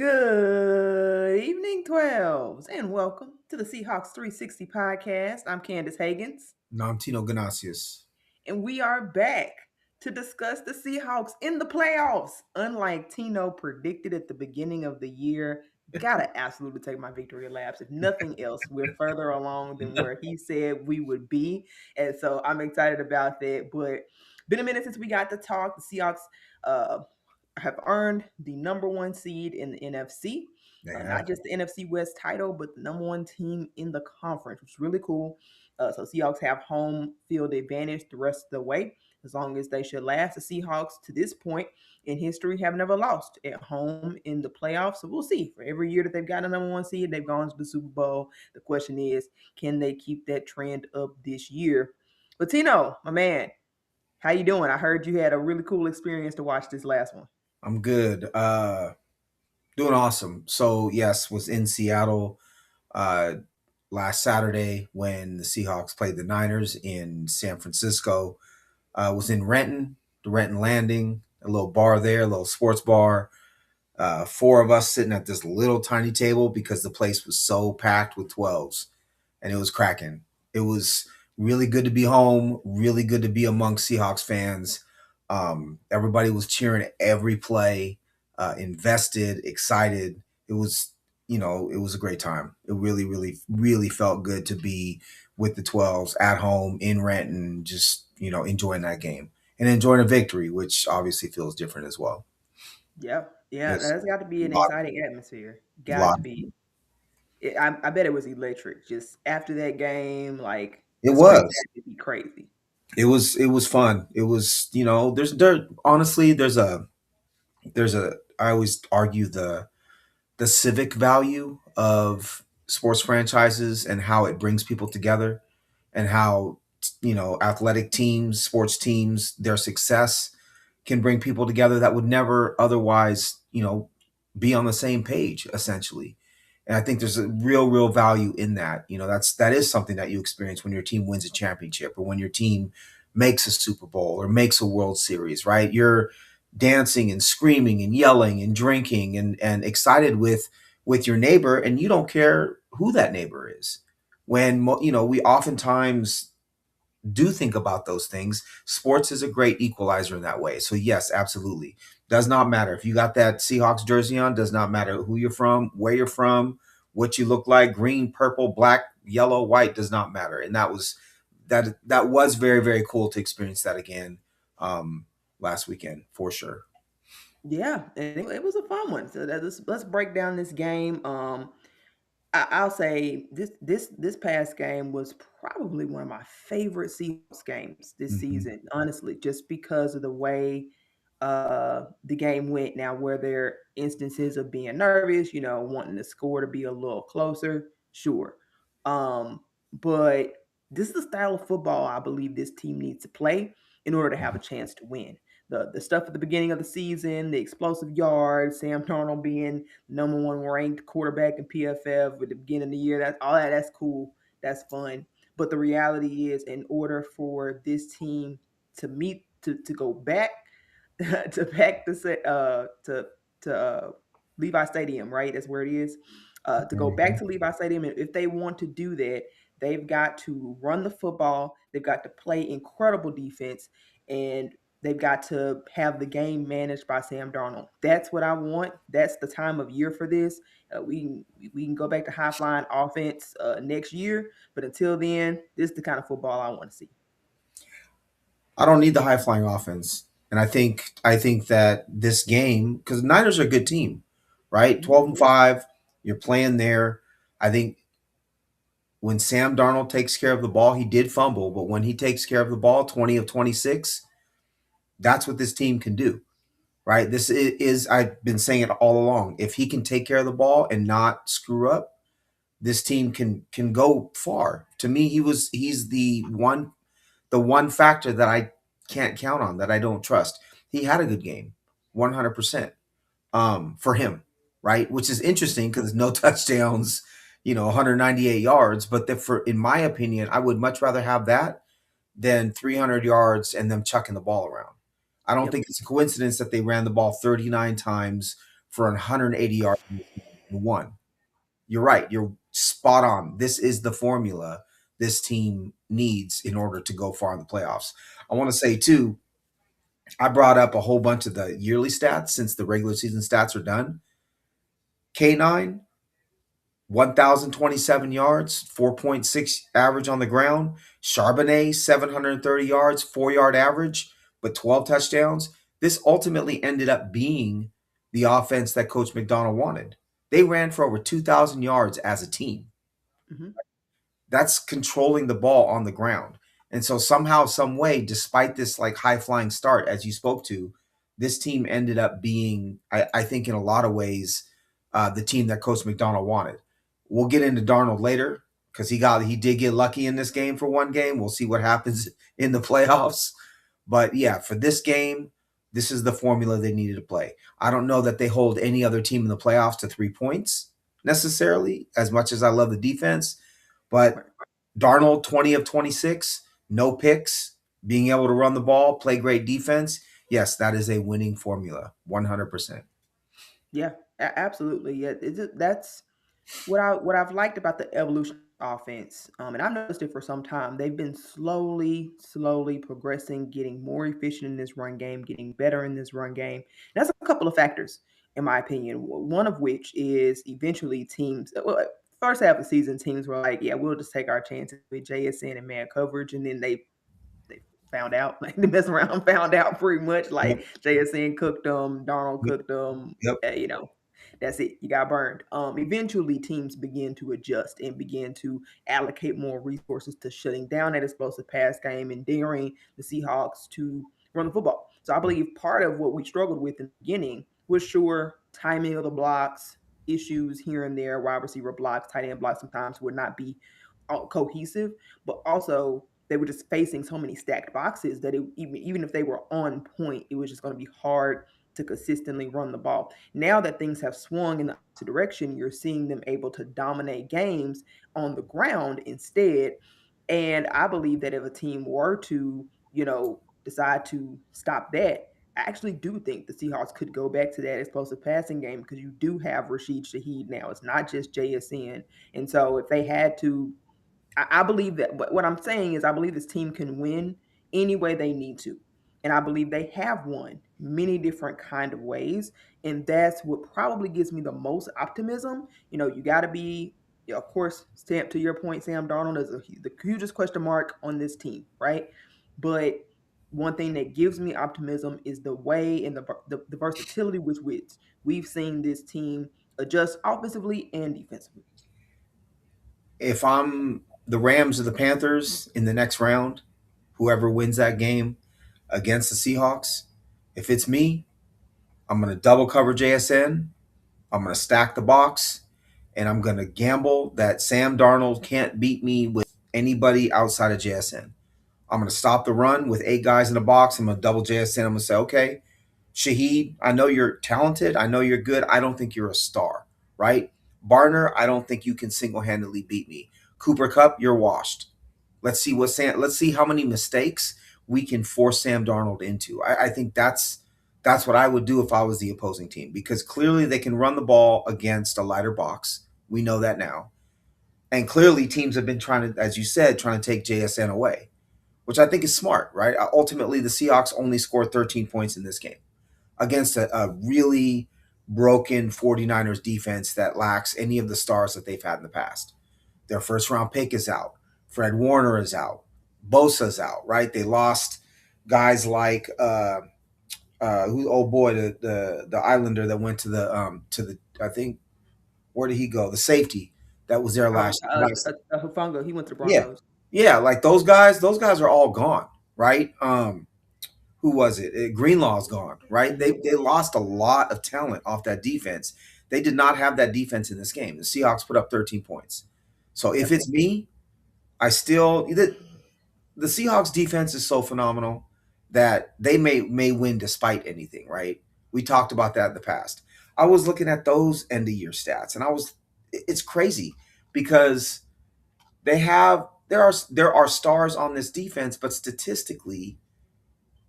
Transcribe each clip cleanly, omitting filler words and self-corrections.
Good evening, 12s, and welcome to the Seahawks 360 podcast. I'm Candace Higgins, No, I'm Tino Ganasius. and we are back to discuss the Seahawks in the playoffs. Unlike Tino predicted at the beginning of the year, gotta absolutely take my victory laps. If nothing else, we're further along than where he said we would be, and so I'm excited about that. But been a minute since we got to talk. The Seahawks uh, have earned the number one seed in the NFC. They Not have. just the NFC West title, but the number one team in the conference, which is really cool. So Seahawks have home field advantage the rest of the way, as long as they should last. The Seahawks, to this point in history, have never lost at home in the playoffs. So we'll see. For every year that they've got a number one seed, they've gone to the Super Bowl. The question is, can they keep that trend up this year? But Tino, my man, how you doing? I heard you had a really cool experience to watch this last one. I'm good. Doing awesome. So yes, was in Seattle uh last Saturday when the Seahawks played the Niners in San Francisco. Was in Renton, the Renton Landing, a little bar there, a little sports bar. Four of us sitting at this little tiny table because the place was so packed with 12s and it was cracking. It was really good to be home, really good to be amongst Seahawks fans. Everybody was cheering every play, invested, excited. It was, it was a great time. It really, really, really felt good to be with the 12s at home in Renton, just, enjoying that game and enjoying a victory, which obviously feels different as well. Yeah, yeah, Just that's got to be a an lot, exciting atmosphere. Got lot. to be. I bet it was electric. Just after that game, like It the streets was. had to be crazy. It was fun. It was, there honestly there's a I always argue the civic value of sports franchises and how it brings people together and how athletic teams, sports teams, their success can bring people together that would never otherwise, be on the same page essentially. And I think there's a real value in that. That is something that you experience when your team wins a championship or when your team makes a Super Bowl or makes a World Series, right? You're dancing and screaming and yelling and drinking and excited with your neighbor, and you don't care who that neighbor is. When we oftentimes do think about those things, sports is a great equalizer in that way. So yes, absolutely. Does not matter if you got that Seahawks jersey on, does not matter who you're from, where you're from, what you look like, green, purple, black, yellow, white, does not matter. And that was very, very cool to experience that again last weekend for sure. Yeah, and it was a fun one. So let's break down this game. I'll say this past game was probably one of my favorite Seahawks games this Hmm. season. Honestly, just because of the way the game went. Now, were there instances of being nervous, wanting the score to be a little closer? Sure. But this is the style of football I believe this team needs to play in order to have a chance to win. The stuff at the beginning of the season, the explosive yards, Sam Darnold being number one ranked quarterback in PFF at the beginning of the year, that's cool. That's fun. But the reality is, in order for this team to go back to back to Levi Stadium, right? That's where it is. To go back to Levi Stadium, and if they want to do that, they've got to run the football. They've got to play incredible defense, and they've got to have the game managed by Sam Darnold. That's what I want. That's the time of year for this. We can go back to high flying offense next year, but until then, this is the kind of football I want to see. I don't need the high flying offense. And I think that this game, because Niners are a good team, right? 12-5, you're playing there. I think when Sam Darnold takes care of the ball, he did fumble, but when he takes care of the ball, 20 of 26, that's what this team can do, right? This is I've been saying it all along. If he can take care of the ball and not screw up, this team can go far. To me, he's the one factor that I can't count on, that I don't trust. He had a good game, 100% for him, right? Which is interesting because no touchdowns, 198 yards. But in my opinion, I would much rather have that than 300 yards and them chucking the ball around. I don't Yep. think it's a coincidence that they ran the ball 39 times for 180 yards in this game and won. You're right. You're spot on. This is the formula this team needs in order to go far in the playoffs. I want to say too, I brought up a whole bunch of the yearly stats since the regular season stats are done. K9, 1,027 yards, 4.6 average on the ground. Charbonnet, 730 yards, 4 yard average, but 12 touchdowns. This ultimately ended up being the offense that Coach McDonald wanted. They ran for over 2,000 yards as a team. Mhm. That's controlling the ball on the ground. And so somehow, some way, despite this like high flying start, as you spoke to, this team ended up being, I think, in a lot of ways, the team that Coach McDonald wanted. We'll get into Darnold later because he did get lucky in this game for one game. We'll see what happens in the playoffs. But yeah, for this game, this is the formula they needed to play. I don't know that they hold any other team in the playoffs to 3 points necessarily, as much as I love the defense. But Right. Darnold, 20 of 26, no picks, being able to run the ball, play great defense. Yes, that is a winning formula, 100%. Yeah, absolutely. Yeah, that's what I've liked about the evolution of offense, and I've noticed it for some time. They've been slowly progressing, getting more efficient in this run game, getting better in this run game. And that's a couple of factors, in my opinion. One of which is eventually teams. Well, first half of the season, teams were like, "Yeah, we'll just take our chances with JSN and man coverage," and then they found out, like they mess around, found out pretty much Yep, like JSN cooked them, Darnold yep, cooked them. yep. You know, that's it. You got burned. Eventually, teams begin to adjust and begin to allocate more resources to shutting down that explosive pass game and daring the Seahawks to run the football. So I believe part of what we struggled with in the beginning was sure timing of the blocks, issues here and there, wide receiver blocks, tight end blocks sometimes would not be cohesive, but also they were just facing so many stacked boxes that even if they were on point, it was just going to be hard to consistently run the ball. Now that things have swung in the opposite direction, you're seeing them able to dominate games on the ground instead. And I believe that if a team were to, decide to stop that, I actually do think the Seahawks could go back to that explosive passing game because you do have Rashid Shaheed now. It's not just JSN. And so if they had to I believe that what I'm saying is I believe this team can win any way they need to. And I believe they have won many different kind of ways. And that's what probably gives me the most optimism. You got to be, of course, Sam, to your point, Sam Darnold is the hugest question mark on this team, right? But one thing that gives me optimism is the way and the versatility with which we've seen this team adjust offensively and defensively. If I'm the Rams or the Panthers in the next round, whoever wins that game against the Seahawks, if it's me, I'm going to double cover JSN. I'm going to stack the box, and I'm going to gamble that Sam Darnold can't beat me with anybody outside of JSN. I'm going to stop the run with 8 guys in the box. I'm going to double JSN. I'm going to say, okay, Shaheed, I know you're talented. I know you're good. I don't think you're a star, right? Barner, I don't think you can single handedly beat me. Cooper Cup, you're washed. Let's see how many mistakes we can force Sam Darnold into. I think that's what I would do if I was the opposing team because clearly they can run the ball against a lighter box. We know that now. And clearly teams have been trying to, as you said, trying to take JSN away, which I think is smart, right? Ultimately, the Seahawks only scored 13 points in this game against a really broken 49ers defense that lacks any of the stars that they've had in the past. Their first round pick is out. Fred Warner is out. Bosa's out, right? They lost guys like who oh boy, the Islander that went to the I think where did he go? The safety that was there last Hufanga, he went to the yeah. Broncos. Yeah, like those guys are all gone, right? Who was it? Greenlaw's gone, right? Mhm. They lost a lot of talent off that defense. They did not have that defense in this game. The Seahawks put up 13 points. So if Yep. it's me, I still the Seahawks defense is so phenomenal that they may win despite anything, right? We talked about that in the past. I was looking at those end of year stats and it's crazy because there are stars on this defense, but statistically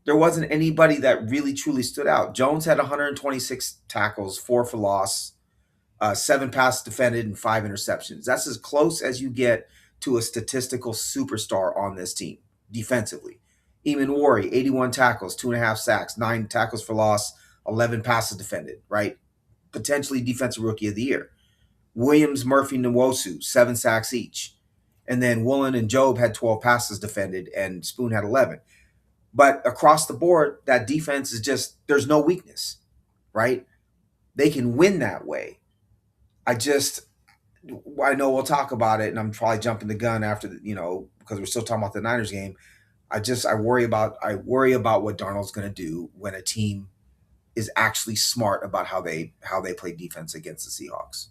there wasn't anybody that really truly stood out. Jones had 126 tackles, 4 for loss, 7 passes defended, and 5 interceptions. That's as close as you get to a statistical superstar on this team defensively. Eamon Wari, 81 tackles, 2.5 sacks, 9 tackles for loss, 11 passes defended, right? Potentially defensive rookie of the year. Williams, Murphy, Nwosu, 7 sacks each. And then Woolen and Job had 12 passes defended, and Spoon had 11. But across the board, that defense is just, there's no weakness, right? They can win that way. I just, I know we'll talk about it, and I'm probably jumping the gun after because we're still talking about the Niners game. I worry about what Darnold's going to do when a team is actually smart about how they play defense against the Seahawks.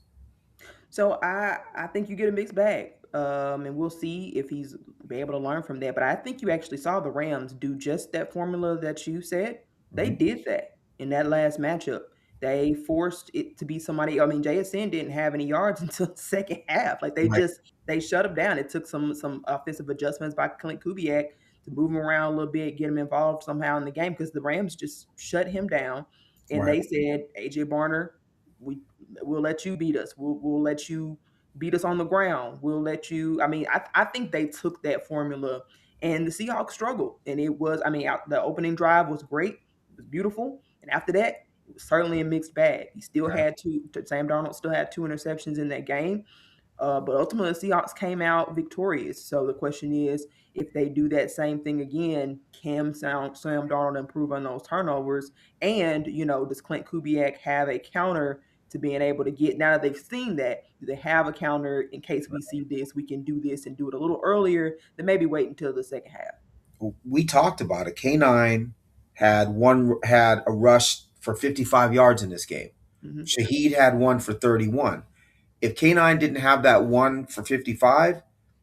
So I think you get a mixed bag, and we'll see if he's be able to learn from that. But I think you actually saw the Rams do just that formula that you said. They Mm-hmm. did that in that last matchup. They forced it to be somebody. I mean, JSN didn't have any yards until the second half. Like Right, they shut him down. It took some offensive adjustments by Clint Kubiak to move him around a little bit, get him involved somehow in the game because the Rams just shut him down. And right. they said, AJ Barner, we we'll let you beat us. We'll let you beat us on the ground. We'll let you. I mean, I think they took that formula, and the Seahawks struggled. And it was. I mean, the opening drive was great. It was beautiful. And after that, it was certainly a mixed bag. He still Right. had two. Sam Darnold still had 2 interceptions in that game. But ultimately, the Seahawks came out victorious. So the question is, if they do that same thing again, can Sam Darnold improve on those turnovers? And does Clint Kubiak have a counter to being able to get? Now that they've seen that, do they have a counter in case we see this? We can do this and do it a little earlier than maybe wait until the second half. We talked about it. K9 had a rush for 55 yards in this game. Hmm. Shaheed had one for 31. If K9 didn't have that one for 55,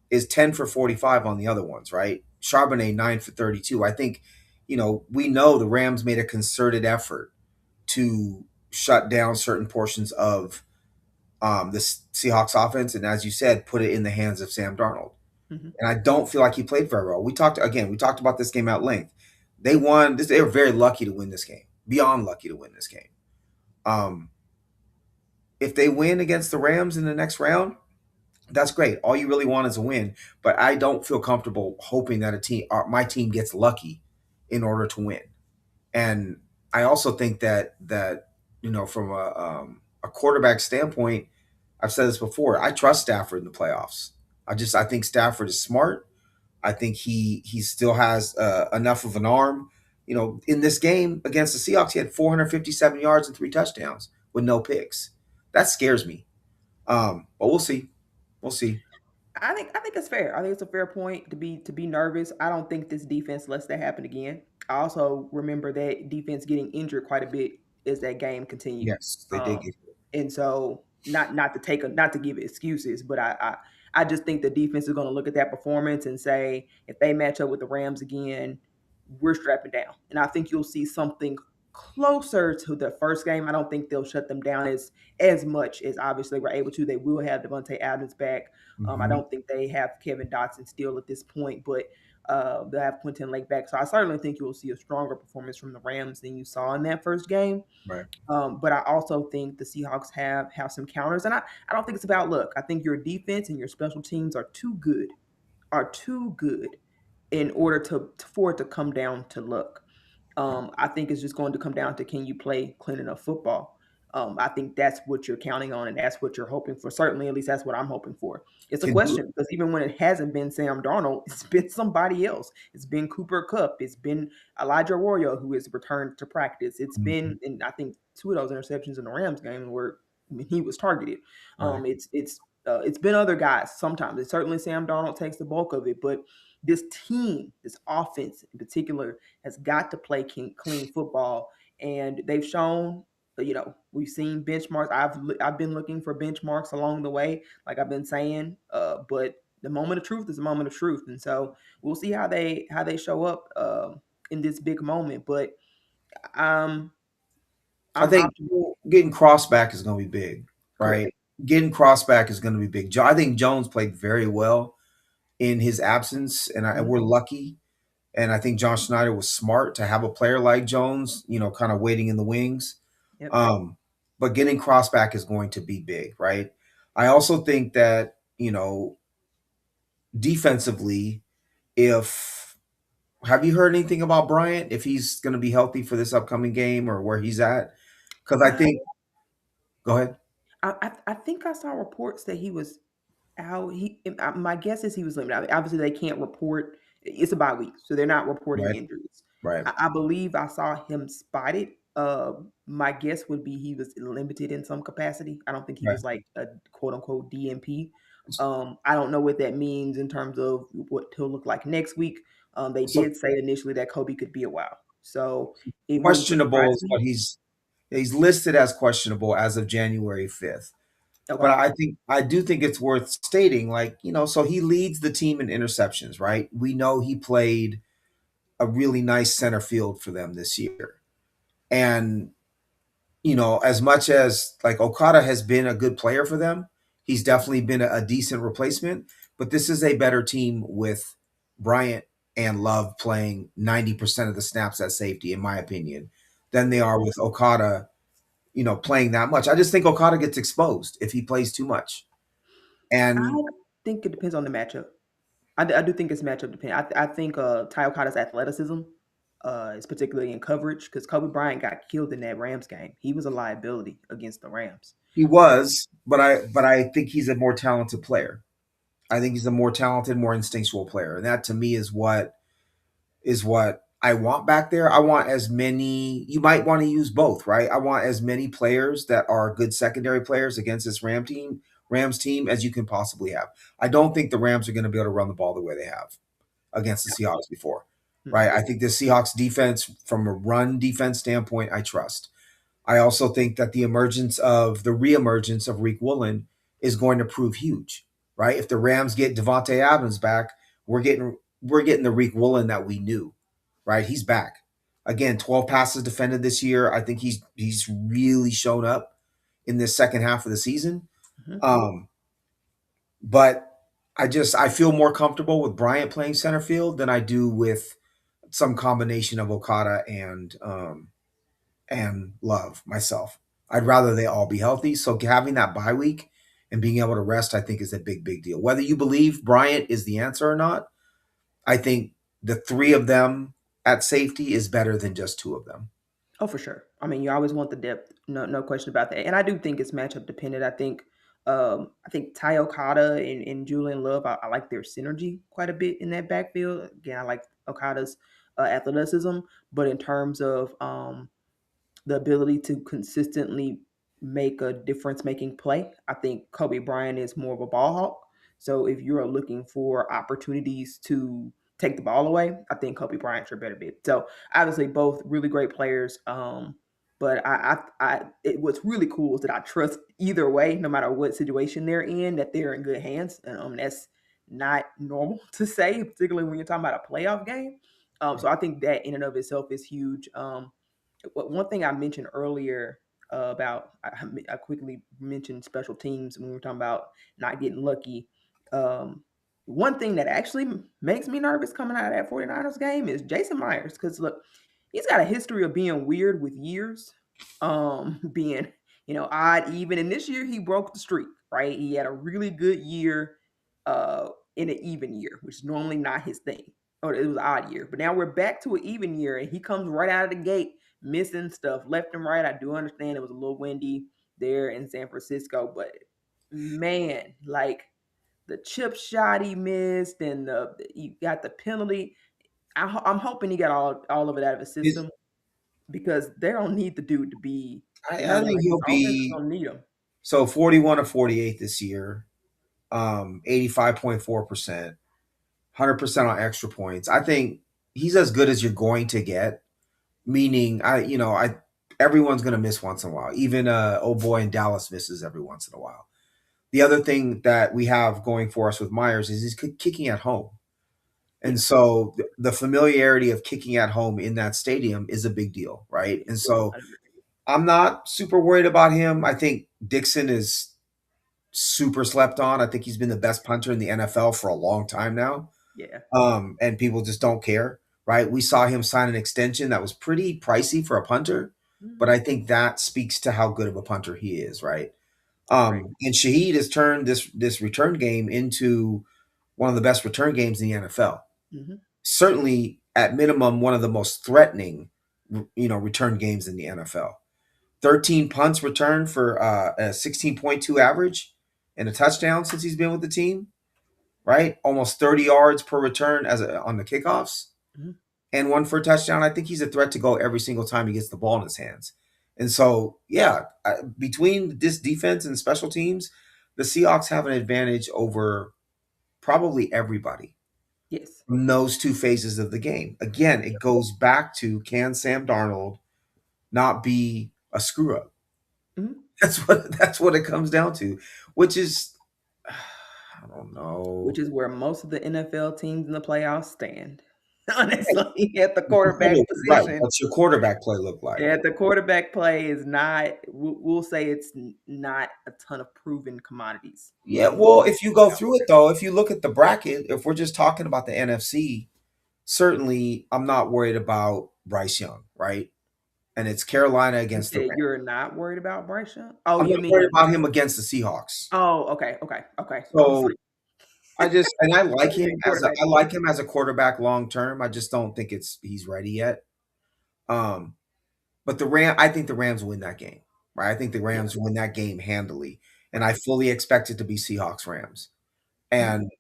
is 10 for 45 on the other ones, right? Charbonnet 9 for 32. I think, we know the Rams made a concerted effort to shut down certain portions of the Seahawks offense, and as you said, put it in the hands of Sam Darnold. Hmm. And I don't feel like he played very well. We talked about this game at length. They won this. They were very lucky to win this game, beyond lucky to win this game. Um, if they win against the Rams in the next round, that's great. All you really want is a win. But I don't feel comfortable hoping that my team gets lucky in order to win. And I also think that from a quarterback standpoint, I've said this before. I trust Stafford in the playoffs. I think Stafford is smart. I think he still has enough of an arm. In this game against the Seahawks, he had 457 yards and 3 touchdowns with no picks. That scares me. But we'll see. We'll see. I think it's fair. I think it's a fair point to be nervous. I don't think this defense lets that happen again. I also remember that defense getting injured quite a bit as that game continued. Yes, they did Um, get and so not to give excuses, but I just think the defense is going to look at that performance and say if they match up with the Rams again, we're strapping down. And I think you'll see something closer to the first game. I don't think they'll shut them down as much as obviously we're able to. They will have Devontae Adams back. I hmm don't think they have Kevin Dotson still at this point, but they'll have Quentin Lake back. So I certainly think you will see a stronger performance from the Rams than you saw in that first game. right. But I also think the Seahawks have some counters, and I don't think it's about luck. I think your defense and your special teams are too good in order for it to come down to luck. I think it's just going to come down to can you play clean enough football. I think that's what you're counting on, and that's what you're hoping for. Certainly, at least that's what I'm hoping for. It's a Can you? question because even when it hasn't been Sam Darnold, it's been somebody else. It's been Cooper Kupp. It's been Elijah Arroyo who has returned to practice. It's Mhm. been, and I think two of those interceptions in the Rams game were when he was targeted. Right. It's been other guys sometimes. It's certainly Sam Darnold takes the bulk of it, but this team, this offense in particular, has got to play clean football, and they've shown. We've seen benchmarks. I've been looking for benchmarks along the way, like I've been saying. But the moment of truth is the moment of truth, and so we'll see how they show up in this big moment. But um, I I'm think optimistic. getting crossed back is going to be big, Correct. right? Getting crossed back is going to be big. I think Jones played very well in his absence, and Mhm. we're lucky. And I think John Schneider was smart to have a player like Jones, kind of waiting in the wings. Yep. Um, but getting crossback is going to be big, right? I also think that, defensively, if have you heard anything about Bryant, if he's going to be healthy for this upcoming game or where he's at? Because I Uh, think, go ahead. I think I saw reports that he was out. My guess is he was limited. I mean, obviously, they can't report. It's a bye week, so they're not reporting Right, injuries. right, I believe I saw him spotted. My guess would be he was limited in some capacity. I don't think he right. was like a quote unquote DMP. I don't know what that means in terms of what he'll look like next week. They So did say initially that Kobe could be a while, so it wouldn't questionable surprise is me. what he's listed as questionable as of January 5th. But Okay. I do think it's worth stating, like, so he leads the team in interceptions, right? We know he played a really nice center field for them this year. And, as much as like Okada has been a good player for them, he's definitely been a decent replacement. But this is a better team with Bryant and Love playing 90% of the snaps at safety, in my opinion, than they are with Okada, playing that much. I just think Okada gets exposed if he plays too much. I And think it depends on the matchup. I do think it's matchup dependent. I think Ty Okada's athleticism is particularly in coverage because Kobe Bryant got killed in that Rams game. He was a liability against the Rams. he was, but I think he's a more talented player. I think he's a more talented, more instinctual player. And that to me is what I want back there. I want as many. You might want to use both, right? I want as many players that are good secondary players against this Rams team as you can possibly have. I don't think the Rams are going to be able to run the ball the way they have against the Seahawks before, right? Mhm. I think the Seahawks defense, from a run defense standpoint, I trust. I also think that the reemergence of Reek Woolen is going to prove huge, right? If the Rams get Devontae Adams back, we're getting the Reek Woolen that we knew, right? He's back. Again, 12 passes defended this year. I think he's really shown up in this second half of the season. Mhm. Um, but I feel more comfortable with Bryant playing center field than I do with some combination of Okada and Love myself. I'd rather they all be healthy. So having that bye week and being able to rest, I think, is a big, big deal. Whether you believe Bryant is the answer or not, I think the three of them at safety is better than just two of them. Oh, for sure. I mean, you always want the depth. No question about that. And I do think it's matchup dependent. I think Ty Okada and Julian Love. I like their synergy quite a bit in that backfield. Again, I like Okada's athleticism, but in terms of the ability to consistently make a difference making play. I think Kobe Bryant is more of a ball hawk. So if you are looking for opportunities to take the ball away, I think Kobe Bryant's your better bet. So obviously both really great players. But what's really cool is that I trust either way, no matter what situation they're in, that they're in good hands. And that's not normal to say, particularly when you're talking about a playoff game. So I think that in and of itself is huge. One thing I mentioned earlier about I quickly mentioned special teams when we were talking about not getting lucky. Um, One thing that actually makes me nervous coming out of that 49ers game is Jason Myers because look, he's got a history of being weird with years, being odd even. And this year he broke the streak. Right, he had a really good year in an even year, which is normally not his thing. Or it was an odd year, but now we're back to an even year, and he comes right out of the gate missing stuff left and right. I do understand it was a little windy there in San Francisco, but man, like the chip shot he missed and he got the penalty. I'm hoping he got all of it out of his Is system because they don't need the dude to be I phenomenal. think Like this he'll offense is be gonna need him. so 41 of 48 this year, 85.4%, 100% on extra points. I think he's as good as you're going to get. Meaning, everyone's gonna miss once in a while. Even old boy in Dallas misses every once in a while. The other thing that we have going for us with Myers is he's kicking at home. And Yeah, so the familiarity of kicking at home in that stadium is a big deal, right? yeah, And so I agree. I'm not super worried about him. I think Dixon is super slept on. I think he's been the best punter in the NFL for a long time now. Yeah, And people just don't care, right? We saw him sign an extension that was pretty pricey for a punter, but Mhm. I think that speaks to how good of a punter he is, right? Right. And Shaheed has turned this return game into one of the best return games in the NFL. Mhm. Certainly, at minimum, one of the most threatening, return games in the NFL. 13 punts returned for a 16.2 average and a touchdown since he's been with the team, right? Almost 30 yards per return on the kickoffs Mhm. and one for a touchdown. I think he's a threat to go every single time he gets the ball in his hands. And so, yeah, between this defense and special teams, the Seahawks have an advantage over probably everybody Yes. from those two phases of the game. Again, it goes back to, can Sam Darnold not be a screw up? Mhm. That's what it comes down to, which is I don't Which know. is where most of the NFL teams in the playoffs stand. Honestly, at the Right, quarterback right. position. What's your quarterback play look like? Yeah, the quarterback play is not. We'll say it's not a ton of proven commodities Yeah, well, going if you go out through it though, if you look at the bracket, if we're just talking about the NFC, certainly I'm not worried about Bryce Young, right? And it's Carolina there. You against the said Rams. you're not worried about Bryce Young. Oh, I'm you not worried mean? about him against the Seahawks. Oh, okay, okay, okay. I was So like, I I like was him saying as a quarterback I play. like him as a quarterback long term. I just don't think he's ready yet. Um, but I think the Rams win that game. Right? I think the Yeah. Rams win that game handily. And I Right. fully expect it to be Seahawks Rams. Mhm. And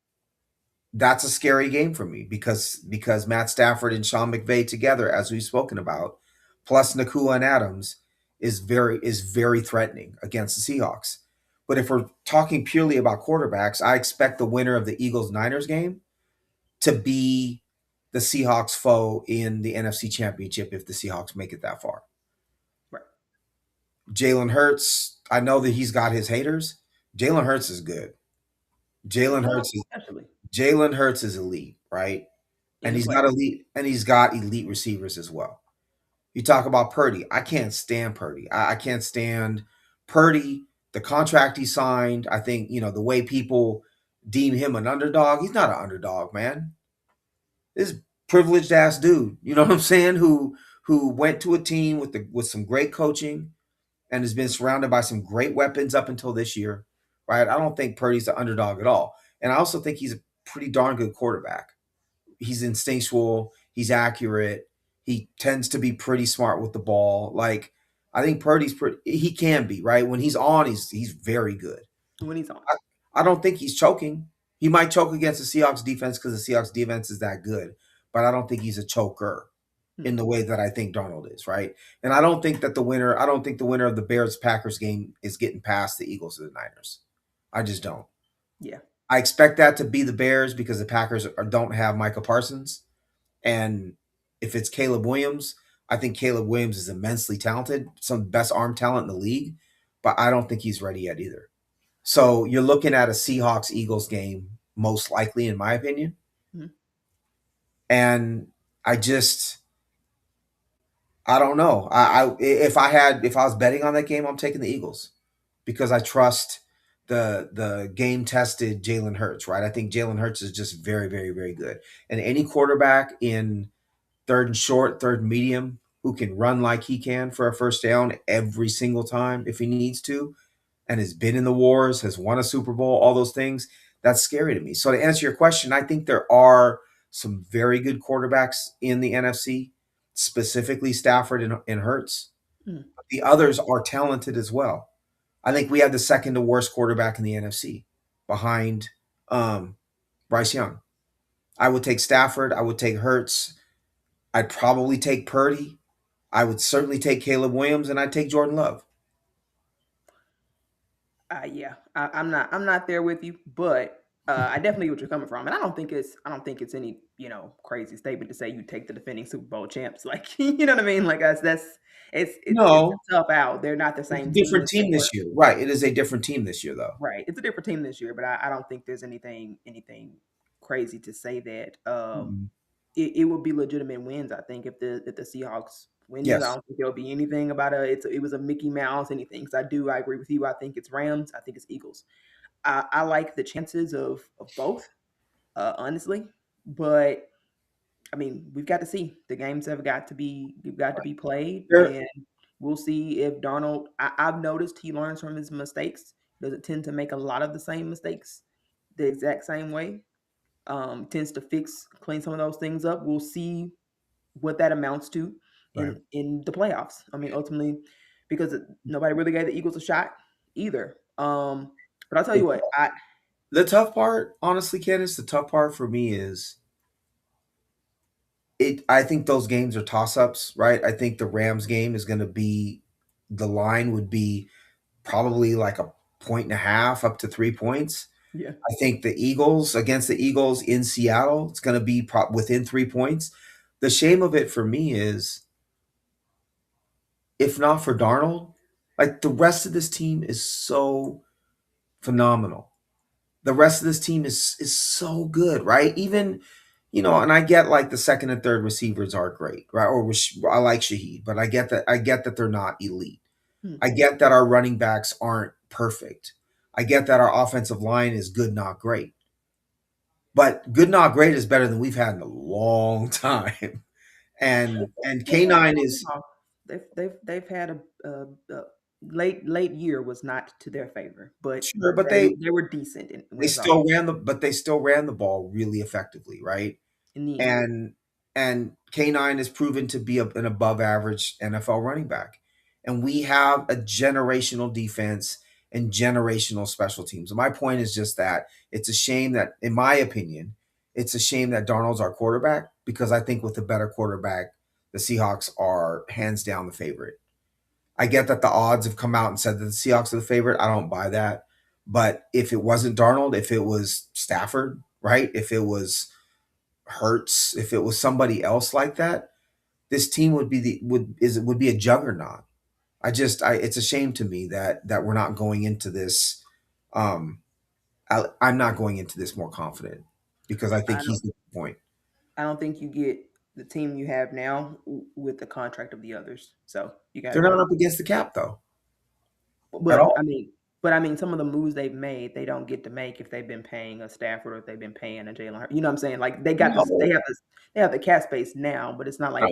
that's a scary game for me because Matt Stafford and Sean McVay together, as we've spoken about, plus Nakua and Adams is very threatening against the Seahawks. But if we're talking purely about quarterbacks, I expect the winner of the Eagles Niners game to be the Seahawks foe in the NFC Championship if the Seahawks make it that far. Right. Jalen Hurts, I know that he's got his haters. Jalen Hurts is good. Jalen Hurts is Especially Jalen Hurts is elite, right? in And the he's got playoffs. elite receivers as well. You talk about Purdy. I can't stand Purdy. I can't stand Purdy, the contract he signed. I think, the way people deem him an underdog, he's not an underdog, man. This privileged ass dude, you know what I'm saying? Who went to a team with some great coaching and has been surrounded by some great weapons up until this year, right? I don't think Purdy's the underdog at all. And I also think he's a pretty darn good quarterback. He's instinctual, he's accurate, he tends to be pretty smart with the ball. Like I think Purdy's pretty he can be, right? When he's on, he's very good. When he's on. I don't think he's choking. He might choke against the Seahawks defense because the Seahawks defense is that good, but I don't think he's a choker Hmm. in the way that I think Darnold is, right? And I don't think the winner of the Bears Packers game is getting past the Eagles or the Niners. I just don't. Yeah. I expect that to be the Bears because the Packers don't have Micah Parsons. And if it's Caleb Williams, I think Caleb Williams is immensely talented, some of the best arm talent in the league, but I don't think he's ready yet either. So you're looking at a Seahawks Eagles game, most likely, in my opinion. Mhm. And I just, I don't know. If I was betting on that game, I'm taking the Eagles because I trust the game tested Jalen Hurts. Right, I think Jalen Hurts is just very, very, very good. And any quarterback in third and short, third and medium who can run like he can for a first down every single time if he needs to, and has been in the wars, has won a Super Bowl, all those things, that's scary to me. So to answer your question, I think there are some very good quarterbacks in the NFC, specifically Stafford and Hurts. Mhm. The others are talented as well. I think we have the second to worst quarterback in the NFC behind um, Bryce Young. I would take Stafford. I would take Hurts. I'd probably take Purdy. I would certainly take Caleb Williams, and I'd take Jordan Love. Yeah, I'm not. I'm not there with you, but I definitely get what you're coming from, and I don't think it's any crazy statement to say you take the defending Super Bowl champs. Like you know what I mean? Like it's No, a tough out. They're not the it's a same team different as they team this were. year. Right. It is a different team this year, though. Right. It's a different team this year, but I don't think there's anything crazy to say that. Mhm. It would be legitimate wins. I think if the Seahawks win this, I Yes. don't think there'll be anything about it was a Mickey Mouse anything. Because I agree with you. I think it's Rams. I think it's Eagles. I like the chances of both, honestly, but I mean, we've got to see. The games have got to be played, There, and we'll see if Darnold. I've noticed he learns from his mistakes. Doesn't tend to make a lot of the same mistakes the exact same way. Tends to clean some of those things up. We'll see what that amounts to right. in the playoffs. I mean, ultimately, because nobody really gave the Eagles a shot either. But I'll tell The, you what, I the tough part, honestly, Candace, the tough part for me is it. I think those games are toss ups, right? I think the Rams game is going to be the line would be probably like a point and a half up to 3 points. yeah. I think the Eagles against the Eagles in Seattle, it's going to be within 3 points. The shame of it for me is, if not for Darnold, like the rest of this team is so phenomenal. The rest of this team is so good, right? Even and I get like the second and third receivers are great, right? I like Shaheed, but I get that they're not elite. Hmm. I get that our running backs aren't perfect. I get that our offensive line is good, not great. But good, not great is better than we've had in a long time. And They've had K9 some is off. They've had a late year was not to their favor, but sure, but they were decent they when it's all still ran the ball really effectively, right? in the end. And K9 has proven to be an above average NFL running back. And we have a generational defense and generational special teams. My point is just that it's a shame that, in my opinion, it's a shame that Darnold's our quarterback, because I think with a better quarterback, the Seahawks are hands down the favorite. I get that the odds have come out and said that the Seahawks are the favorite. I don't buy that. But if it wasn't Darnold, if it was Stafford, right? If it was Hurts, if it was somebody else like that, this team would be a juggernaut. It's a shame to me that we're not going into this. Um, I'm not going into this more confident, because I think I he's don't the point. I don't think you get the team you have now with the contract of the others. So you got to They're not go. up against the cap though at But all. I mean, some of the moves they've made, they don't get to make if they've been paying a Stafford or if they've been paying a Jalen Hurts. You know what I'm saying? Like they got this, No, they have the cap space now, but it's not like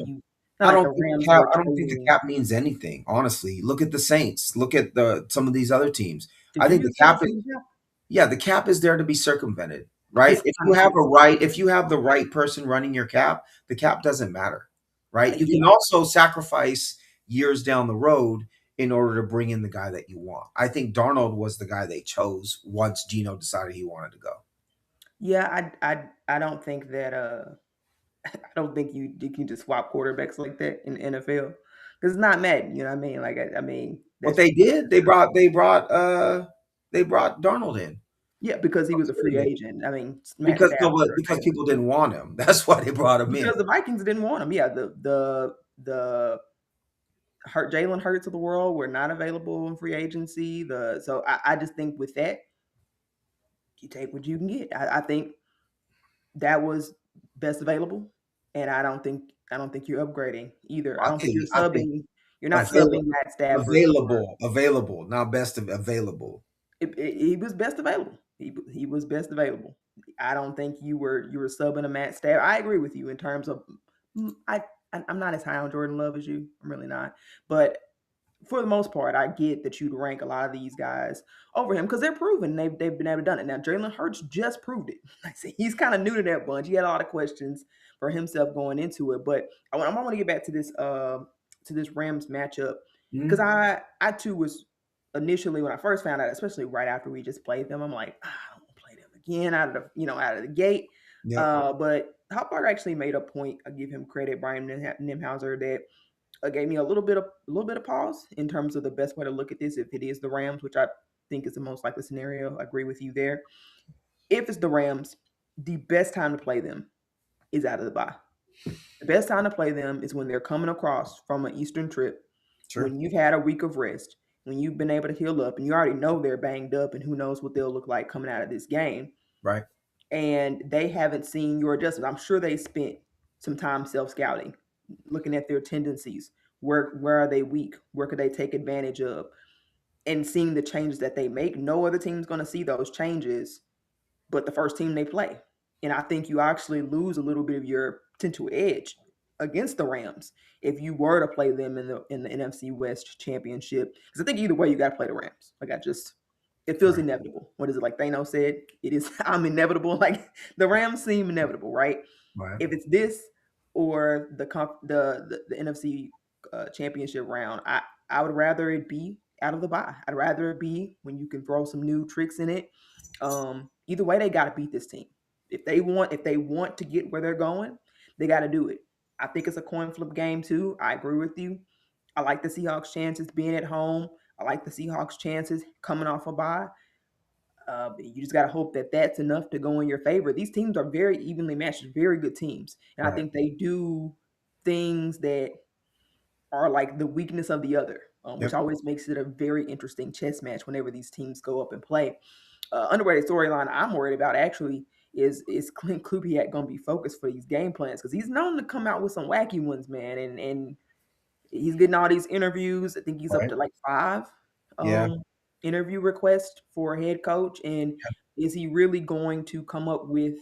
not I like don't the think the Rams cap. were I don't think the trading. cap means anything. Honestly, look at the Saints. Look at the some of these other teams. I Did you think the just say the cap. same cap? Yeah, the cap is there to be circumvented, right? It's kind of true. If you have the right person running your cap, the cap doesn't matter, right? You can Yeah, also sacrifice years down the road in order to bring in the guy that you want. I think Darnold was the guy they chose once Gino decided he wanted to go. yeah. I don't think that I don't think you can just swap quarterbacks like that in the NFL because it's not Madden. You know what I mean? Like I mean What that's they did, they brought Darnold in. yeah because he was a free agent. I mean Matt Because Stafford or because Jalen people didn't want him. That's why they brought him in. because the Vikings didn't want him. Yeah, the Hurt Jalen Hurts of the world were not available in free agency. The so I just think with that you take what you can get. I think that was best available, and I don't think you're upgrading either. I don't think I think you're not available, subbing Matt Stafford for available, not best of available. he was best available. He was best available. I don't think you were subbing a Matt Stafford. I agree with you in terms of I'm not as high on Jordan Love as you. I'm really not, but for the most part, I get that you'd rank a lot of these guys over him because they're proven they've been able to done it. Now Jalen Hurts just proved it. I see he's kind of new to that bunch. He had a lot of questions for himself going into it, but I want to get back to this Rams matchup because Mhm. I too was initially when I first found out, especially right after we just played them, I'm like I don't want to play them again out of the out of the gate. Yep. But Hopper actually made a point. I give him credit, Brian Nimhauser, that gave me a little bit of pause in terms of the best way to look at this. If it is the Rams, which I think is the most likely scenario, I agree with you there. If it's the Rams, the best time to play them is out of the bye. The best time to play them is when they're coming across from an Eastern trip, Sure. when you've had a week of rest, when you've been able to heal up, and you already know they're banged up, and who knows what they'll look like coming out of this game. Right. And they haven't seen your adjustments. I'm sure they spent some time self scouting, looking at their tendencies. Where are they weak? Where could they take advantage of? And seeing the changes that they make. No other team's going to see those changes, but the first team they play. And I think you actually lose a little bit of your potential edge against the Rams if you were to play them in the NFC West Championship. Because I think either way, you got to play the Rams. Like I just, it feels Right. inevitable. What is it like Thanos said? It is. I'm inevitable. Like the Rams seem inevitable, right? Right. If it's this or the NFC Championship round, I would rather it be out of the bye. I'd rather it be when you can throw some new tricks in it. Either way, they got to beat this team. If they want to get where they're going, they got to do it. I think it's a coin flip game too. I agree with you. I like the Seahawks' chances being at home. I like the Seahawks' chances coming off a bye. You just got to hope that that's enough to go in your favor. These teams are very evenly matched, very good teams, and I Right. think they do things that are like the weakness of the other, which Yep. always makes it a very interesting chess match whenever these teams go up and play. Underrated storyline I'm worried about actually is Clint Kubiak going to be focused for these game plans because he's known to come out with some wacky ones, man, and he's getting all these interviews. I think he's up Right. to like five Yeah. interview requests for a head coach. And is he really going to come up with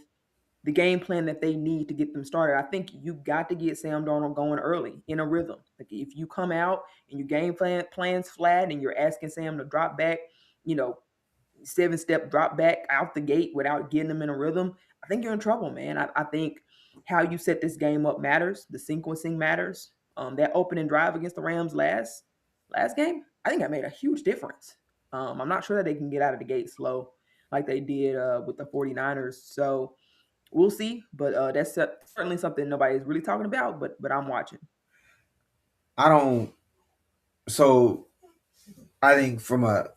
the game plan that they need to get them started? I think you got to get Sam Darnold going early in a rhythm. Like if you come out and your game plans flat and you're asking Sam to drop back, you know, 7 step drop back out the gate without getting them in a rhythm, I think you're in trouble, man. I think how you set this game up matters. The sequencing matters. That opening drive against the Rams last game, I think that made a huge difference. I'm not sure that they can get out of the gate slow like they did with the 49ers. So we'll see. But that's certainly something nobody's really talking about. But I'm watching. I don't. So I think from a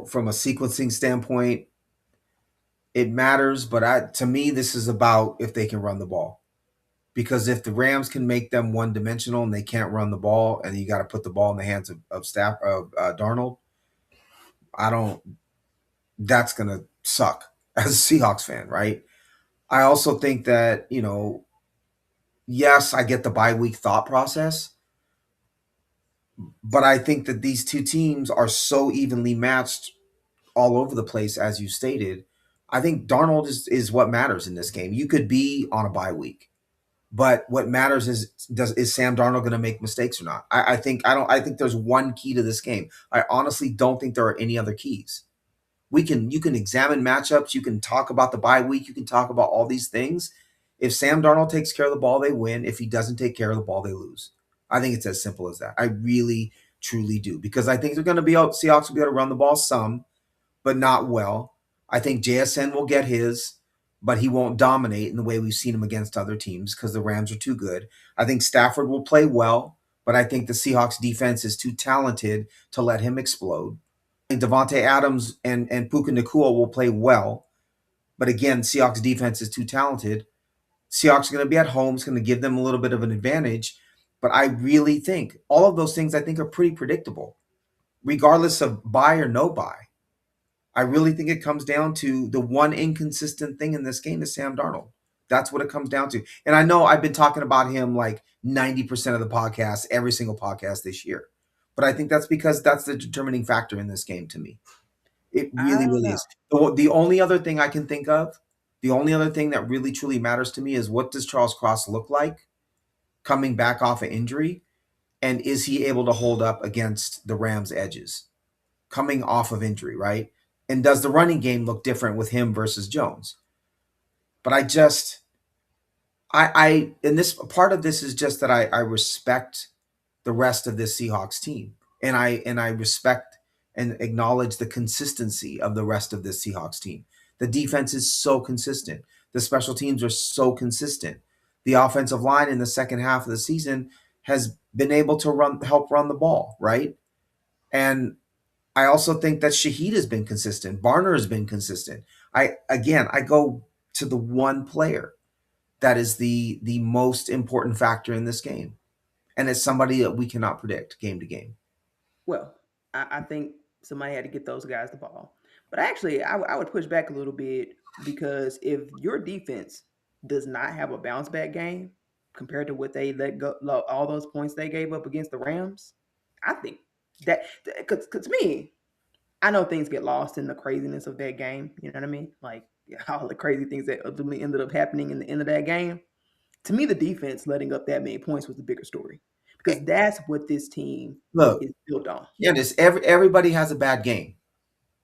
from a sequencing standpoint, it matters. But to me, this is about if they can run the ball. Because if the Rams can make them one dimensional and they can't run the ball, and you got to put the ball in the hands of Darnold, I don't. That's gonna suck as a Seahawks fan, right? I also think that yes, I get the bye week thought process, but I think that these two teams are so evenly matched all over the place, as you stated. I think Darnold is what matters in this game. You could be on a bye week, but what matters is Sam Darnold going to make mistakes or not? I think there's one key to this game. I honestly don't think there are any other keys. You can examine matchups, you can talk about the bye week, you can talk about all these things. If Sam Darnold takes care of the ball, they win. If he doesn't take care of the ball, they lose. I think it's as simple as that. I really truly do because I think they're going to be able, Seahawks will be able to run the ball some, but not well. I think JSN will get his, but he won't dominate in the way we've seen him against other teams because the Rams are too good. I think Stafford will play well, but I think the Seahawks defense is too talented to let him explode. I think Devontae Adams and Puka Nacua will play well, but again, Seahawks defense is too talented. Seahawks are going to be at home. It's going to give them a little bit of an advantage. But I really think all of those things I think are pretty predictable, regardless of buy or no buy. I really think it comes down to the one inconsistent thing in this game is Sam Darnold. That's what it comes down to. And I know I've been talking about him like 90% of the podcast, every single podcast this year. But I think that's because that's the determining factor in this game to me. It I really, don't really know. is. The only other thing I can think of, the only other thing that really truly matters to me is what does Charles Cross look like coming back off an injury? And is he able to hold up against the Rams' edges coming off of injury, right? And does the running game look different with him versus Jones? But and this part of this is just that I respect the rest of this Seahawks team. And I respect and acknowledge the consistency of the rest of this Seahawks team. The defense is so consistent. The special teams are so consistent. The offensive line in the second half of the season has been able to help run the ball, right? And I also think that Shaheed has been consistent. Barner has been consistent. I go to the one player that is the most important factor in this game, and it's somebody that we cannot predict game to game. Well, I think somebody had to get those guys the ball. But actually, I would push back a little bit because if your defense does not have a bounce back game compared to what they let go, all those points they gave up against the Rams, I think that because to me, I know things get lost in the craziness of that game. You know what I mean? Like all the crazy things that ultimately ended up happening in the end of that game. To me, the defense letting up that many points was the bigger story Eh, because that's what this team Look, is built on. Candace, everybody has a bad game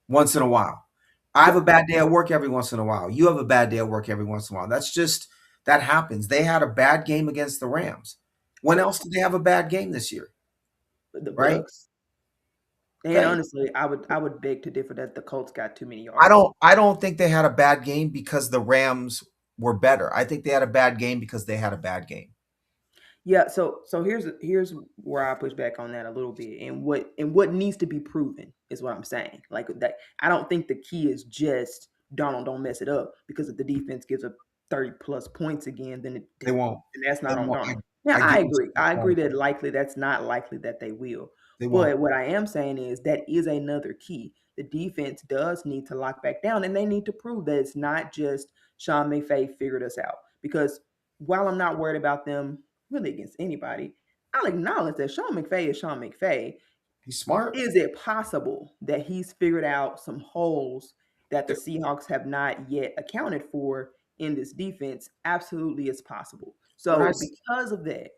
once in a while. I have Yeah, a bad day at work every once in a while. You have a bad day at work every once in a while. That's just that happens. They had a bad game against the Rams. When else did they have a bad game this year? the Right? Bucks. And Okay. honestly, I would beg to differ that the Colts got too many I yards. don't I don't think they had a bad game because the Rams were better. I think they had a bad game because they had a bad game. Yeah, so here's where I push back on that a little bit, and what needs to be proven is what I'm saying. Like that, I don't think the key is just Donald don't mess it up because if the defense gives up 30 plus points again, then They then won't. that's They not on won't. Donald. Now I I get what agree. you're I agree saying. that likely that's not likely that they will. They won't. But what I am saying is that is another key. The defense does need to lock back down, and they need to prove that it's not just Sean McVay figured us out. Because while I'm not worried about them really against anybody, I'll acknowledge that Sean McVay is Sean McVay. He's smart. Is it possible that he's figured out some holes that the There- Seahawks have not yet accounted for in this defense? Absolutely, it's possible. When I So, because of that,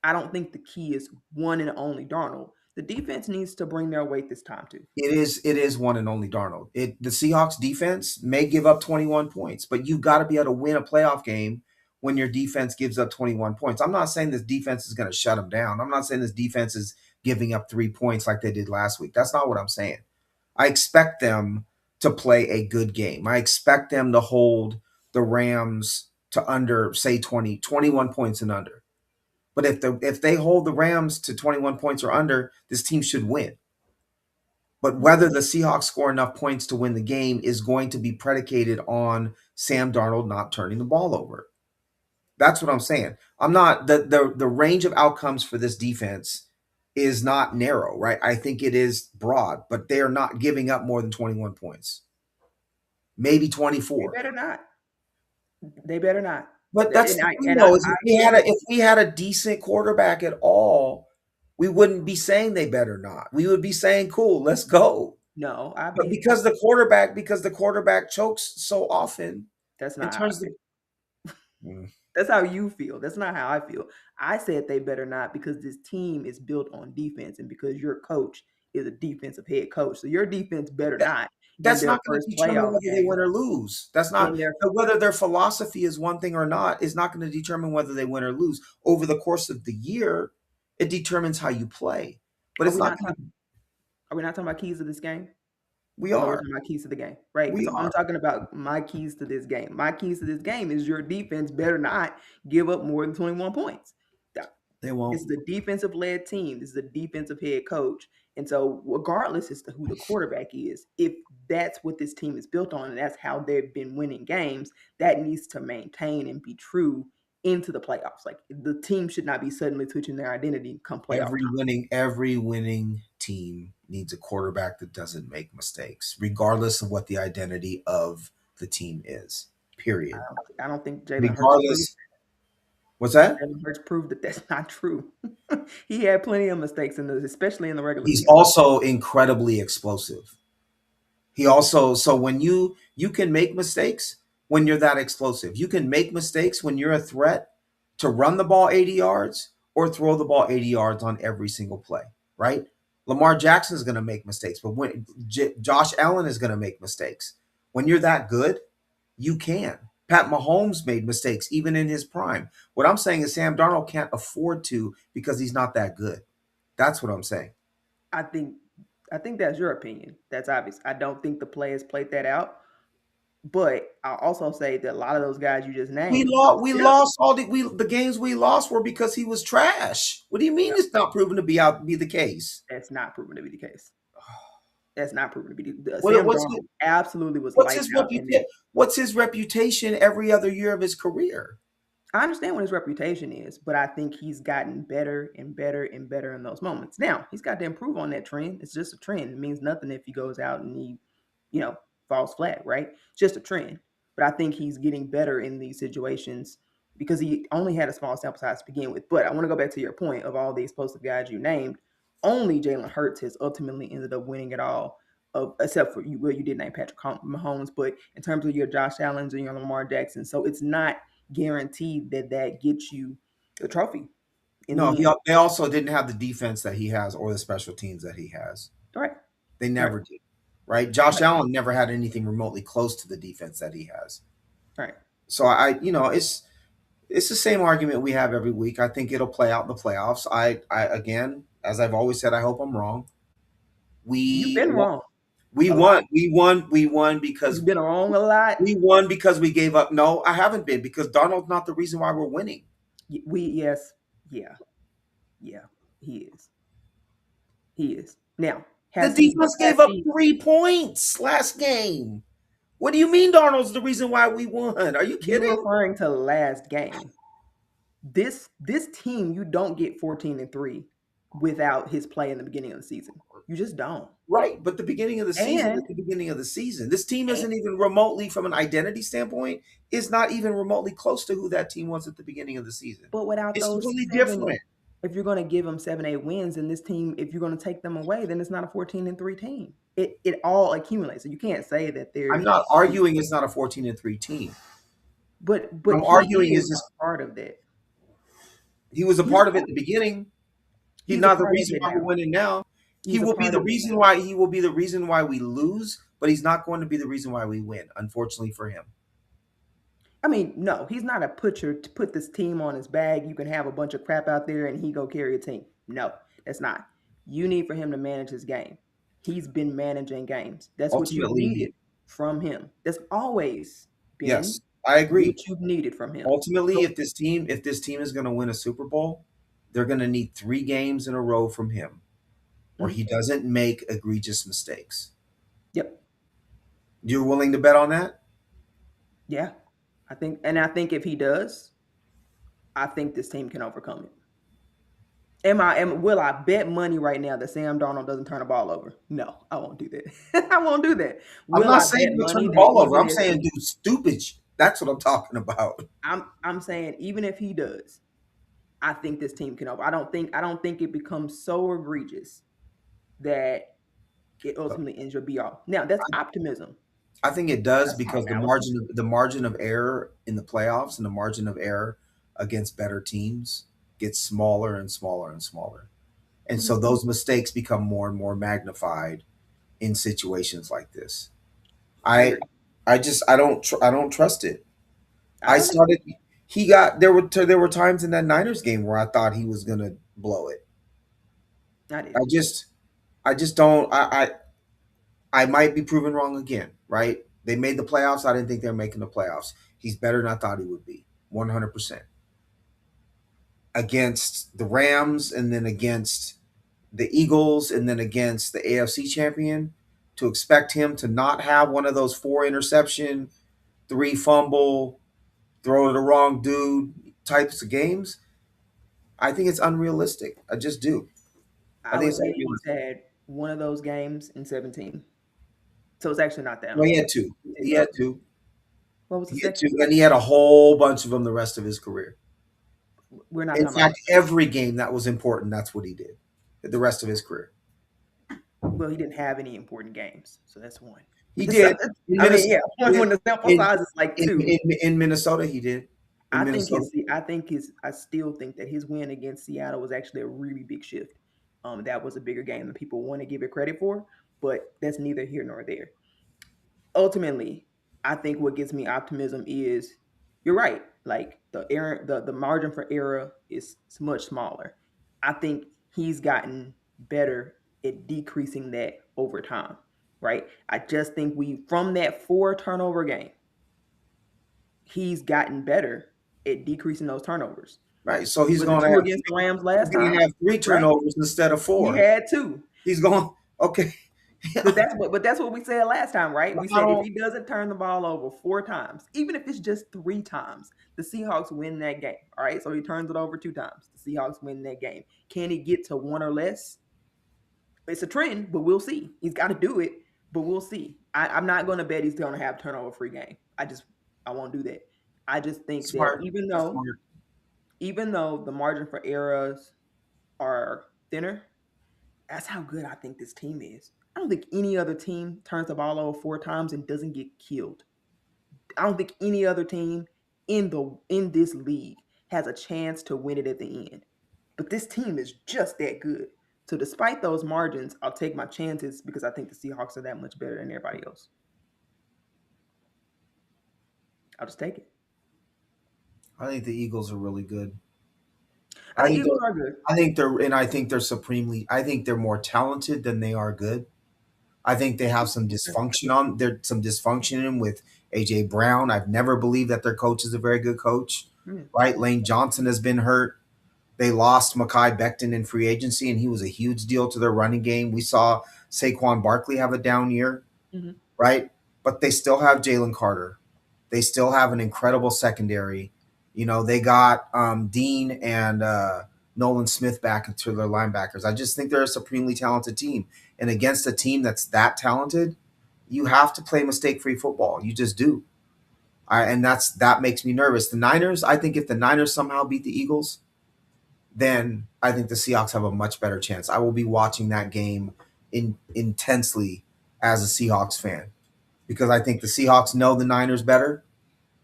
I don't think the key is one and only Darnold. The defense needs to bring their weight this time, too. it is one and only Darnold. The Seahawks defense may give up 21 points, but you got to be able to win a playoff game when your defense gives up 21 points. I'm not saying this defense is going to shut them down. I'm not saying this defense is giving up 3 points like they did last week. That's not what I'm saying. I expect them to play a good game. I expect them to hold the Rams to under say 21 points and under. But if they hold the Rams to 21 points or under, this team should win. But whether the Seahawks score enough points to win the game is going to be predicated on Sam Darnold not turning the ball over. That's what I'm saying. I'm not the range of outcomes for this defense is not narrow, right? I think it is broad, but they are not giving up more than 21 points. Maybe They 24. better not. They better not. But that's And the I thing and though, I, is I get it. if we had a decent quarterback at all, we wouldn't be saying they better not. We would be saying, cool, let's go. No, I But be because the quarterback chokes so often that's and not how I turns feel. the Mm, That's how you feel. That's not how I feel. I said they better not because this team is built on defense and because your coach is a defensive head coach. So your defense better that not in that's their not going first to determine playoff whether they game. win or lose. That's In not their whether their philosophy is one thing or not is not going to determine whether they win or lose. Over the course of the year, it determines how you play. But are it's we not not going talking to are we not talking about keys to this game? we I know we're are. talking about keys to the game, right? We So I'm are. talking about my keys to this game. My keys to this game is your defense better not give up more than 21 points. They It's won't. the defensive led team. This is a defensive head coach. And so, regardless as to who the quarterback is, if that's what this team is built on and that's how they've been winning games, that needs to maintain and be true into the playoffs. Like the team should not be suddenly switching their identity come playoff time. Every winning team needs a quarterback that doesn't make mistakes, regardless of what the identity of the team is. Period. I don't think Jalen Hurts proved Regardless, what's that? Jalen Hurts proved that that's not true. He had plenty of mistakes especially in the regular He's season. also incredibly explosive. He also so when you can make mistakes when you're that explosive. You can make mistakes when you're a threat to run the ball 80 yards or throw the ball 80 yards on every single play, right? Lamar Jackson is going to make mistakes, but when Josh Allen is going to make mistakes. When you're that good, you can. Pat Mahomes made mistakes even in his prime. What I'm saying is Sam Darnold can't afford to because he's not that good. That's what I'm saying. I think I think that's your opinion. That's obvious. I don't think the players played that out. But I'll also say that a lot of those guys you just named We still lost all the games we lost were because he was trash. What do you mean no, it's not proven to be the case? that's not proven to be the case. That's not proven to be What Sam what's his, Darnold absolutely was what's lights his out in that. reputation? What's his reputation every other year of his career? I understand what his reputation is, but I think he's gotten better and better and better in those moments. Now, he's got to improve on that trend. It's just a trend. It means nothing if he goes out and he, you know, falls flat, right? It's just a trend. But I think he's getting better in these situations because he only had a small sample size to begin with. But I want to go back to your point of all the explosive guys you named. Only Jalen Hurts has ultimately ended up winning it all. except for you. Well, you did name Patrick Mahomes, but in terms of your Josh Allen's and your Lamar Jackson, so it's not guaranteed that that gets you the trophy in No, the end. they also didn't have the defense that he has or the special teams that he has. Right, They right, never did. Right? Josh right, Allen never had anything remotely close to the defense that he has. right. So it's the same argument we have every week. I think it'll play out in the playoffs. I again, as I've always said, I hope I'm wrong. You've We been won, wrong we a lot. won, we won, we won because You've been wrong a lot. we won because we gave up. No, I haven't been because Darnold's not the reason why we're winning. We yes, yeah, yeah. He is. He is. Now, The defense gave has up he? 3 points last game. What do you mean Darnold's the reason why we won? Are you You're kidding? referring to last game. This team, you don't get 14-3 without his play in the beginning of the season. You just don't. Right, but the beginning of the season is And, the beginning of the season. This team and isn't even remotely, from an identity standpoint, is not even remotely close to who that team was at the beginning of the season. but without It's those completely seven, different. if you're going to give them 7-8 wins, and this team, if you're going to take them away, then it's not a 14-3 team. It all accumulates. So you can't say that I'm there's. not arguing it's not a 14-3 team. What But I'm he arguing is is a just part of that. he was a He's a part of it part. at the beginning. He's He's a not the part of reason it why we're now. winning now. He's a part of it now. He will be the reason why we lose, but he's not going to be the reason why we win, unfortunately for him. I mean, no, he's not a putcher to put this team on his back. You can have a bunch of crap out there and he go carry a team. No, that's not. You need for him to manage his game. He's been managing games. That's what you've Ultimately, needed from him. That's always been yes, I agree. what you've needed from him. Ultimately, So, if this team is going to win a Super Bowl, they're going to need 3 games in a row from him where mhm, he doesn't make egregious mistakes. yep, You're willing to bet on that? yeah. I think if he does, I think this team can overcome it. Will I bet money right now that Sam Darnold doesn't turn the ball over? No, I won't do that. I won't do that. I'm Will not I bet saying he'll turn money the that ball over. even I'm if saying he do stupid. That's what I'm talking about. I'm saying even if he does, I think this team can over. I don't think it becomes so egregious that it ultimately ends your be all. Now that's optimism. I think it does That's not because analysis. the margin of error in the playoffs and the margin of error against better teams gets smaller and smaller and smaller. And Mhm. so those mistakes become more and more magnified in situations like this. I I agree. I don't trust it. I I don't either. started he got there were times in that Niners game where I thought he was going to blow it. I I didn't. just I just don't I might be proven wrong again, right? They made the playoffs. I didn't think they were making the playoffs. He's better than I thought he would be. 100%. Against the Rams and then against the Eagles and then against the AFC champion, to expect him to not have one of those 4 interception, 3 fumble, throw to the wrong dude types of games, I think it's unrealistic. I just do. I I think would it's say he's unrealistic. had one of those games in 17. So it's actually not that Well, he many. had two. It's He had 18. two. What was the He had second? two, and he had a whole bunch of them the rest of his career. We're not In talking about. fact, every game that was important, that's what he did. The rest of his career, Well, he didn't have any important games, so that's one. he So did. In I mean, Minnesota, yeah, he one did. when the sample In size is like in two. in Minnesota, he did. In I think Minnesota, his. I think his. I still think that his win against Seattle was actually a really big shift. That was a bigger game than people want to give it credit for, but that's neither here nor there. Ultimately, I think what gives me optimism is you're right. Like the margin for error is much smaller. I think he's gotten better at decreasing that over time. Right. I just think we from that 4 turnover game, he's gotten better at decreasing those turnovers. right? So Was it two against the Rams he's last going to time? have three Right. turnovers instead of He four. had two. He's going okay. But that's what we said last time, right? We I said if don't. he doesn't turn the ball over 4 times, even if it's just 3 times, the Seahawks win that game. All right. So he turns it over 2 times. The Seahawks win that game. Can he get to one or less? It's a trend, but we'll see. He's got to do it, but we'll see. I'm not going to bet he's going to have turnover free game. I won't do that. I just think that Smart. That's smart. even though the margin for errors are thinner, that's how good I think this team is. I don't think any other team turns the ball over 4 times and doesn't get killed. I don't think any other team in this league has a chance to win it at the end. But this team is just that good. So despite those margins, I'll take my chances because I think the Seahawks are that much better than everybody else. I'll just take it. I think the Eagles are really good. I I think think Eagles they're, are good. I think they're supremely. I think they're more talented than they are good. I think they have some dysfunction on there. Some dysfunction in with AJ Brown. I've never believed that their coach is a very good coach. Yeah. Right, Lane Johnson has been hurt. They lost Mekhi Becton in free agency, and he was a huge deal to their running game. We saw Saquon Barkley have a down year, Mm-hmm. right? But they still have Jalen Carter. They still have an incredible secondary. You know, they got Dean and Nolan Smith back into their linebackers. I just think they're a supremely talented team. And against a team that's that talented, you have to play mistake-free football. You just do. And that makes me nervous. The Niners, I think if the Niners somehow beat the Eagles, then I think the Seahawks have a much better chance. I will be watching that game intensely as a Seahawks fan because I think the Seahawks know the Niners better,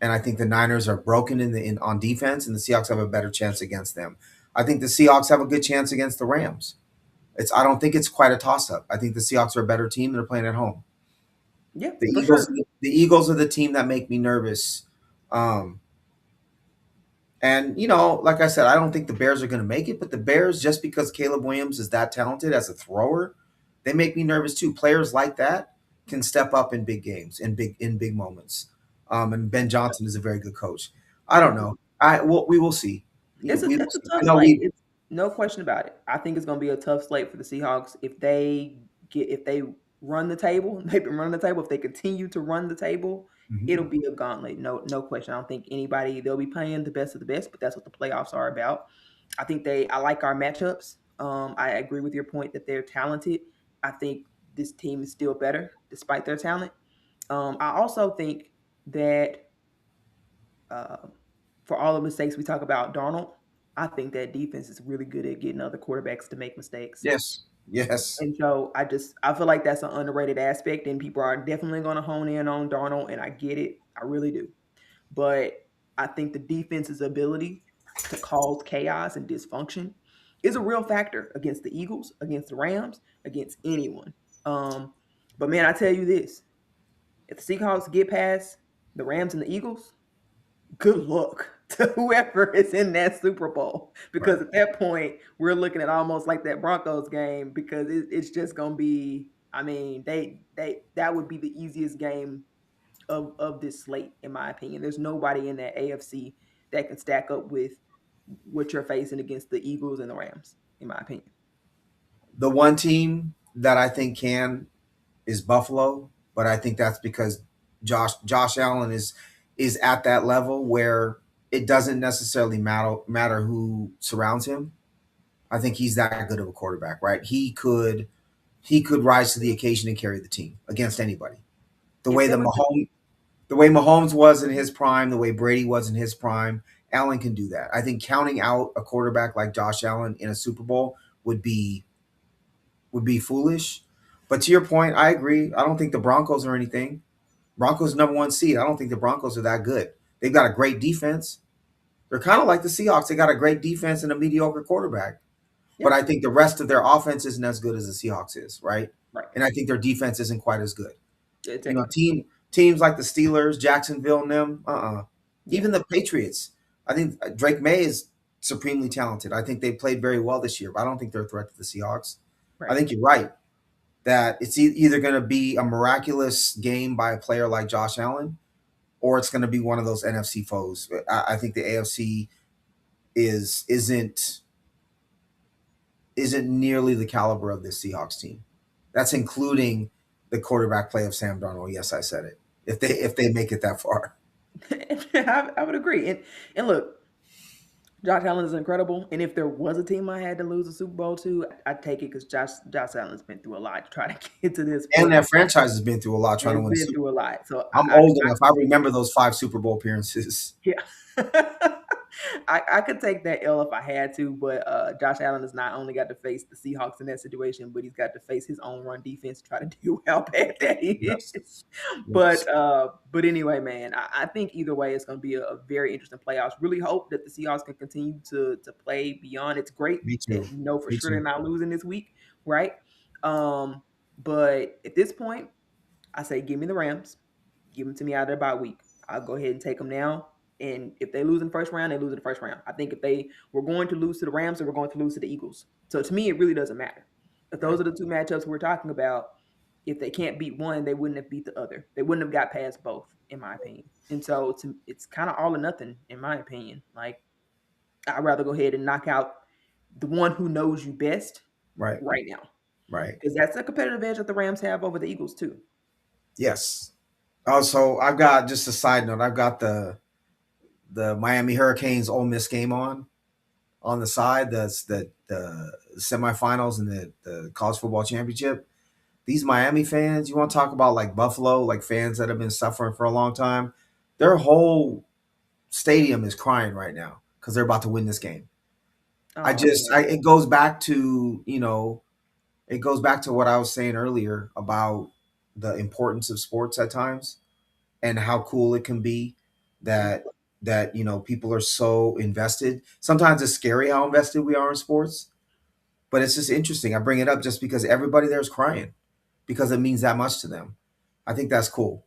and I think the Niners are broken on defense, and the Seahawks have a better chance against them. I think the Seahawks have a good chance against the Rams. I don't think it's quite a toss up. I think the Seahawks are a better team. They're playing at home. Yeah, The for Eagles, sure. the Eagles are the team that make me nervous. Um, And like I said, I don't think the Bears are going to make it, but the Bears, just because Caleb Williams is that talented as a thrower, they make me nervous too. Players like that can step up in big games, in big moments. And Ben Johnson is a very good coach. I don't know. We will see. We will It's a see. I tough know slate. we. It's no question about it. I think it's going to be a tough slate for the Seahawks if they run the table. They've been running the table. If they continue to run the table, it'll Mhm. be a gauntlet. No question. I don't think anybody they'll be playing the best of the best, but that's what the playoffs are about. I like our matchups. I agree with your point that they're talented. I think this team is still better despite their talent. I also think that uh, for all the mistakes we talk about Darnold, I think that defense is really good at getting other quarterbacks to make mistakes. Yes. Yes. And so I feel like that's an underrated aspect, and people are definitely going to hone in on Darnold, and I get it, I really do. But I think the defense's ability to cause chaos and dysfunction is a real factor against the Eagles, against the Rams, against anyone. Um, but man, I tell you this: if the Seahawks get past the Rams and the Eagles, good luck to whoever is in that Super Bowl because Right. at that point we're looking at almost like that Broncos game because it's just gonna be. I mean, they that would be the easiest game of this slate in my opinion. There's nobody in that AFC that can stack up with what you're facing against the Eagles and the Rams, in my opinion. The one team that I think can is Buffalo, but I think that's because Josh Allen is at that level where it doesn't necessarily matter who surrounds him. I think he's that good of a quarterback, right? He could rise to the occasion and carry the team against anybody. The If way there the was, Mahomes was in his prime, the way Brady was in his prime, Allen can do that. I think counting out a quarterback like Josh Allen in a Super Bowl would be foolish. But to your point, I agree. I don't think the Broncos are anything. Broncos number one seed. I don't think the Broncos are that good. They've got a great defense. They're kind of like the Seahawks. They got a great defense and a mediocre quarterback. yeah, But I think the rest of their offense isn't as good as the Seahawks is, right? right, And I think their defense isn't quite as good. exactly, Teams like the Steelers, Jacksonville, and them, yeah, even the Patriots. I think Drake May is supremely talented. I think they played very well this year, but I don't think they're a threat to the Seahawks. I right. think you're right that it's either going to be a miraculous game by a player like Josh Allen, or it's going to be one of those NFC foes. I think the AFC isn't nearly the caliber of this Seahawks team. That's including the quarterback play of Sam Darnold. Yes, I said it. If they make it that far, I would agree. And look, Josh Allen is incredible, and if there was a team I had to lose a Super Bowl to, I'd take it because Josh Allen's been through a lot to try to get to this and point. that franchise has been through a lot trying to It's win a been Super through a Bowl. lot, so I'm old enough. I remember those 5 Super Bowl appearances. yeah. I could take that L if I had to, but Josh Allen has not only got to face the Seahawks in that situation, but he's got to face his own run defense to try to deal with how bad that Yes. is. Yes. But anyway, man, I think either way it's going to be a very interesting playoffs. Really hope that the Seahawks can continue to play beyond. It's great Me that too. you know for Me sure they're too. not losing this week, right? But at this point, I say give me the Rams. Give them to me out of their bye week. I'll go ahead and take them now. And if they lose in the first round, they lose in the first round. I think if they were going to lose to the Rams, or we're going to lose to the Eagles. So to me, it really doesn't matter. If those Right. are the two matchups we're talking about, if they can't beat one, they wouldn't have beat the other. They wouldn't have got past both, in my opinion. And so it's kind of all or nothing, in my opinion. Like I'd rather go ahead and knock out the one who knows you best Right. right now, Right. because that's a competitive edge that the Rams have over the Eagles too. Yes. Also, I've got just a side note. I've got the Miami Hurricanes Ole Miss game on the side. That's the semifinals and the college football championship. These Miami fans, you want to talk about like Buffalo, like fans that have been suffering for a long time. Their whole stadium is crying right now because they're about to win this game. Oh It goes back to, it goes back to what I was saying earlier about the importance of sports at times and how cool it can be that people are so invested. Sometimes it's scary how invested we are in sports, but it's just interesting. I bring it up just because everybody there is crying because it means that much to them. I think that's cool.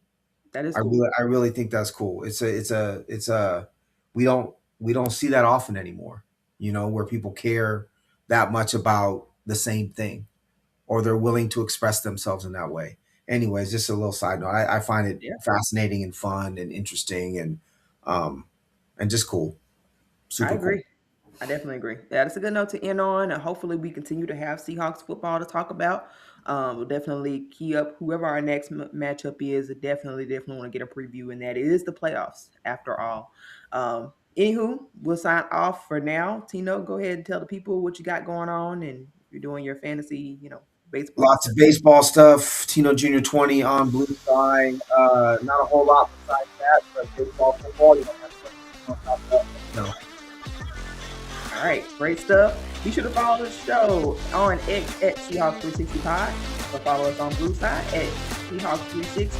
that is cool. I really think that's cool. It's a we don't see that often anymore. Where people care that much about the same thing, or they're willing to express themselves in that way. Anyways, just a little side note. I find it Yeah, fascinating and fun and interesting um and just cool. I Super cool. agree. I definitely agree. Yeah, that's a good note to end on. And hopefully, we continue to have Seahawks football to talk about. We'll definitely key up whoever our next matchup is. Definitely want to get a preview in that. It is the playoffs after all. Anywho, we'll sign off for now. Tino, go ahead and tell the people what you got going on, and if you're doing your fantasy, baseball Lots stuff. of baseball stuff. Tino Junior 20 on Blue Sky. Not a whole lot besides that, but baseball, football. You don't have to talk about. No. All right, great stuff. Be sure to follow the show on X at Seahawks 360 Pod, or follow us on Blue Side at Seahawks 360.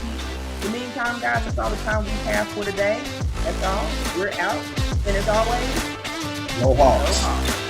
In the meantime, guys, that's all the time we have for today. That's all. We're out. And as always, No go hogs. hard.